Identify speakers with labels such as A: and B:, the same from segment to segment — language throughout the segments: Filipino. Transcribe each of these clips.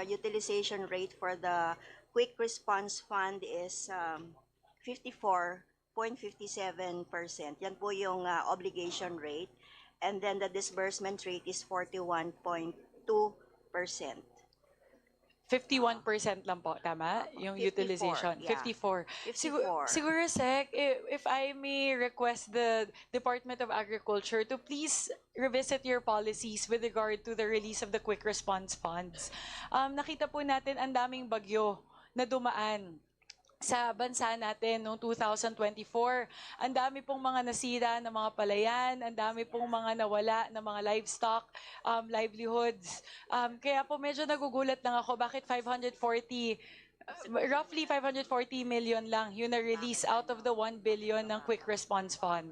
A: Utilization rate for the Quick Response Fund is 54.57%. Yan po yung obligation rate. And then the disbursement rate is 41.2%.
B: 51% lang po, tama? Yung
A: 54,
B: utilization.
A: yeah.
B: 54.
A: 54.
B: Siguro, Sec, if I may request the Department of Agriculture to please revisit your policies with regard to the release of the quick response funds. Nakita po natin ang daming bagyo na dumaan sa bansa natin noong 2024. Ang dami pong mga nasira na mga palayan, ang dami pong mga nawala na mga livestock, livelihoods. Kaya po medyo nagugulat lang ako bakit roughly 540 million lang yung na-release out of the 1 billion ng Quick Response Fund.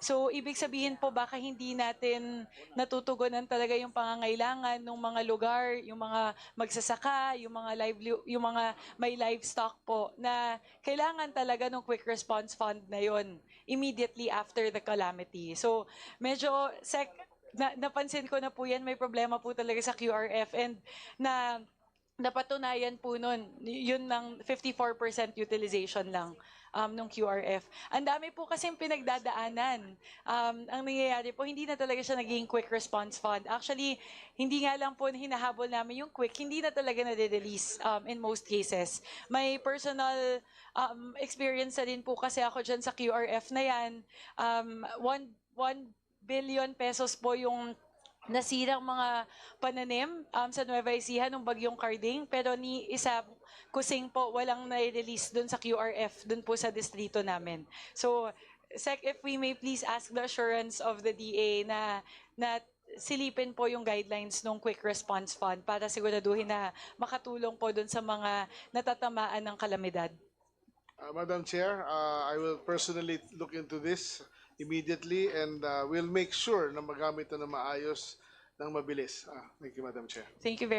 B: So, ibig sabihin po baka hindi natin natutugunan talaga yung pangangailangan ng mga lugar, yung mga magsasaka, yung mga may livestock po na kailangan talaga ng Quick Response Fund na yon immediately after the calamity. So, medyo napansin ko na po yan, may problema po talaga sa QRF and napatunayan po nun, yun ng 54% utilization lang ng QRF. Ang dami po kasing pinagdadaanan. Ang nangyayari po, hindi na talaga siya naging quick response fund. Actually, hindi nga lang po hinahabol namin yung quick, hindi na talaga na-release in most cases. May personal experience na din po kasi ako dyan sa QRF na yan. 1 billion pesos po yung nasirang mga pananim sa Nueva Ecija nung bagyong Carding, pero ni isa kusing po walang na-release dun sa QRF, dun po sa distrito namin. So, Sec, if we may please ask the assurance of the DA na silipin po yung guidelines ng Quick Response Fund para siguraduhin na makatulong po dun sa mga natatamaan ng kalamidad.
C: Madam Chair, I will personally look into this immediately and we'll make sure na magamit na maayos ng mabilis. Thank you, Madam Chair.
B: Thank you very